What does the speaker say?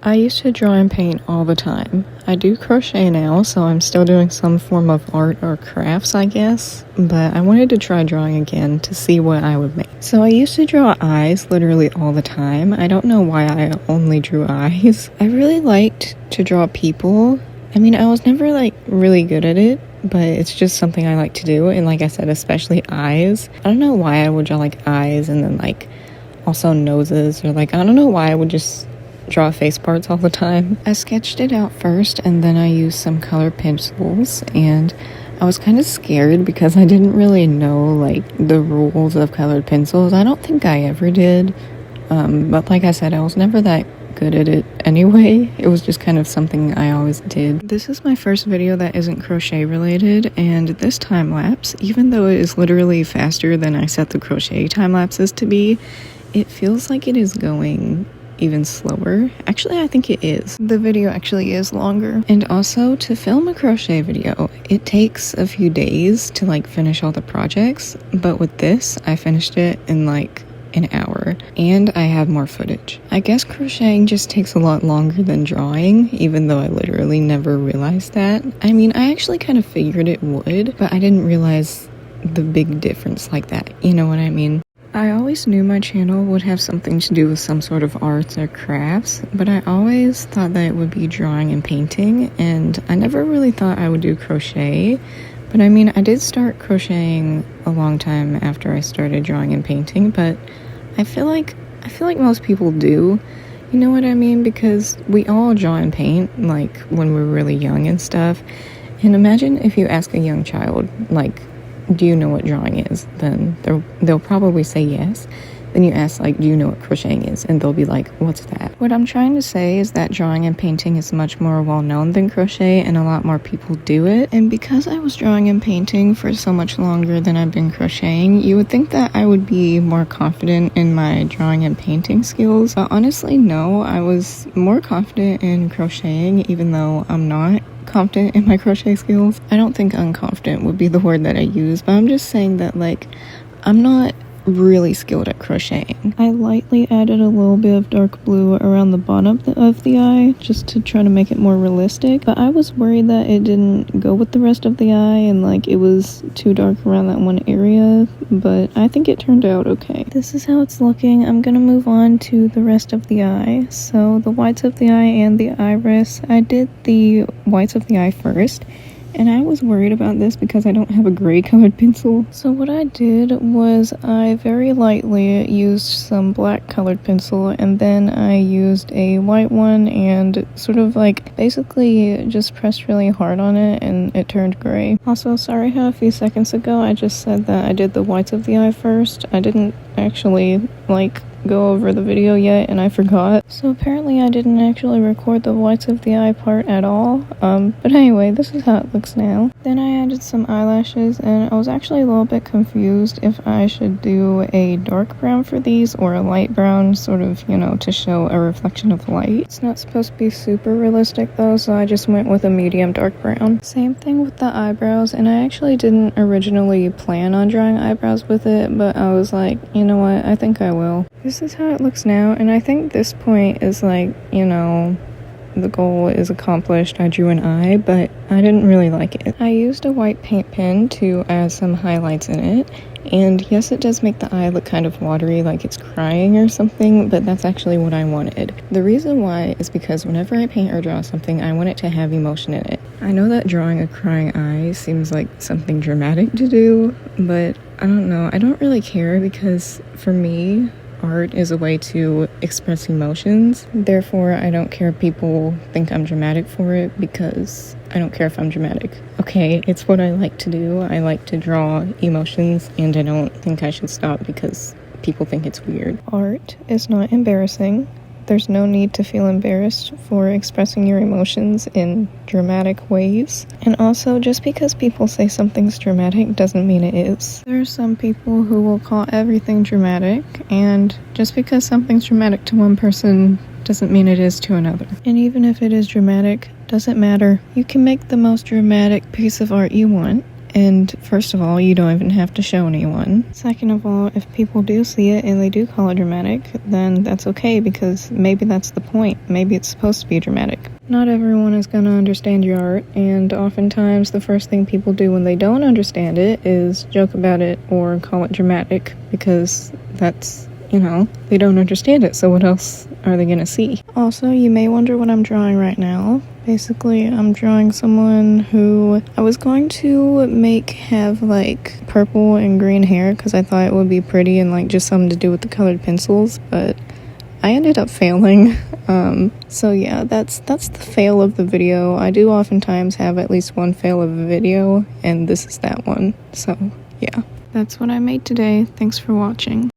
I used to draw and paint all the time. I do crochet now, so I'm still doing some form of art or crafts, I guess, but I wanted to try drawing again to see what I would make. So I used to draw eyes literally all the time. I don't know why I only drew eyes. I really liked to draw people. I mean, I was never like really good at it, but it's just something I like to do, and like I said, especially eyes. I don't know why I would draw like eyes and then like also noses, or like I don't know why I would just draw face parts all the time. I sketched it out first and then I used some colored pencils, and I was kind of scared because I didn't really know like the rules of colored pencils. I don't think I ever did, but like I said, I was never that good at it anyway. It was just kind of something I always did. This is my first video that isn't crochet related, and this time lapse, even though it is literally faster than I set the crochet time lapses to be, it feels like it is going even slower. Actually, I think it is. The video actually is longer. And also, to film a crochet video, it takes a few days to like finish all the projects, but with this, I finished it in like an hour, and I have more footage. I guess crocheting just takes a lot longer than drawing, even though I literally never realized that. I mean, I actually kind of figured it would, but I didn't realize the big difference like that. You know what I mean? I always knew my channel would have something to do with some sort of arts or crafts, but I always thought that it would be drawing and painting, and I never really thought I would do crochet. But I mean, I did start crocheting a long time after I started drawing and painting, but I feel like most people do. You know what I mean? Because we all draw and paint like when we're really young and stuff. And imagine if you ask a young child, like, do you know what drawing is? Then they'll probably say yes. Then you ask, like, do you know what crocheting is? And they'll be like, what's that? What I'm trying to say is that drawing and painting is much more well-known than crochet, and a lot more people do it. And because I was drawing and painting for so much longer than I've been crocheting, you would think that I would be more confident in my drawing and painting skills. But honestly, no, I was more confident in crocheting, even though I'm not confident in my crochet skills. I don't think unconfident would be the word that I use, but I'm just saying that, like, I'm not really skilled at crocheting. I lightly added a little bit of dark blue around the bottom of the eye just to try to make it more realistic, but I was worried that it didn't go with the rest of the eye and like it was too dark around that one area, but I think it turned out okay. This is how it's looking. I'm gonna move on to the rest of the eye. So the whites of the eye and the iris, I did the whites of the eye first. And I was worried about this because I don't have a gray colored pencil. So what I did was I very lightly used some black colored pencil, and then I used a white one and sort of like basically just pressed really hard on it and it turned gray. Also, sorry how a few seconds ago I just said that I did the whites of the eye first. I didn't actually like go over the video yet, and I forgot. So apparently I didn't actually record the whites of the eye part at all. But anyway, this is how it looks now. Then I added some eyelashes, and I was actually a little bit confused if I should do a dark brown for these or a light brown, sort of, you know, to show a reflection of light. It's not supposed to be super realistic though, so I just went with a medium dark brown. Same thing with the eyebrows, and I actually didn't originally plan on drawing eyebrows with it, but I was like, you know what, I think I will. This is how it looks now, and I think this point is like, you know, the goal is accomplished. I drew an eye, but I didn't really like it. I used a white paint pen to add some highlights in it, and yes, it does make the eye look kind of watery, like it's crying or something, but that's actually what I wanted. The reason why is because whenever I paint or draw something, I want it to have emotion in it. I know that drawing a crying eye seems like something dramatic to do, but I don't know. I don't really care because for me, art is a way to express emotions. Therefore, I don't care if people think I'm dramatic for it because I don't care if I'm dramatic. Okay, it's what I like to do. I like to draw emotions, and I don't think I should stop because people think it's weird. Art is not embarrassing. There's no need to feel embarrassed for expressing your emotions in dramatic ways. And also, just because people say something's dramatic doesn't mean it is. There are some people who will call everything dramatic, and just because something's dramatic to one person doesn't mean it is to another. And even if it is dramatic, doesn't matter. You can make the most dramatic piece of art you want, And first of all, you don't even have to show anyone. Second of all, if people do see it and they do call it dramatic, then that's okay, because maybe that's the point. Maybe it's supposed to be dramatic. Not everyone is going to understand your art, and oftentimes the first thing people do when they don't understand it is joke about it or call it dramatic, because that's, you know, they don't understand it, so what else are they going to see? Also, you may wonder what I'm drawing right now. Basically, I'm drawing someone who I was going to make have like purple and green hair because I thought it would be pretty and like just something to do with the colored pencils, but I ended up failing. So yeah, that's the fail of the video. I do oftentimes have at least one fail of a video, and this is that one. So yeah, that's what I made today. Thanks for watching.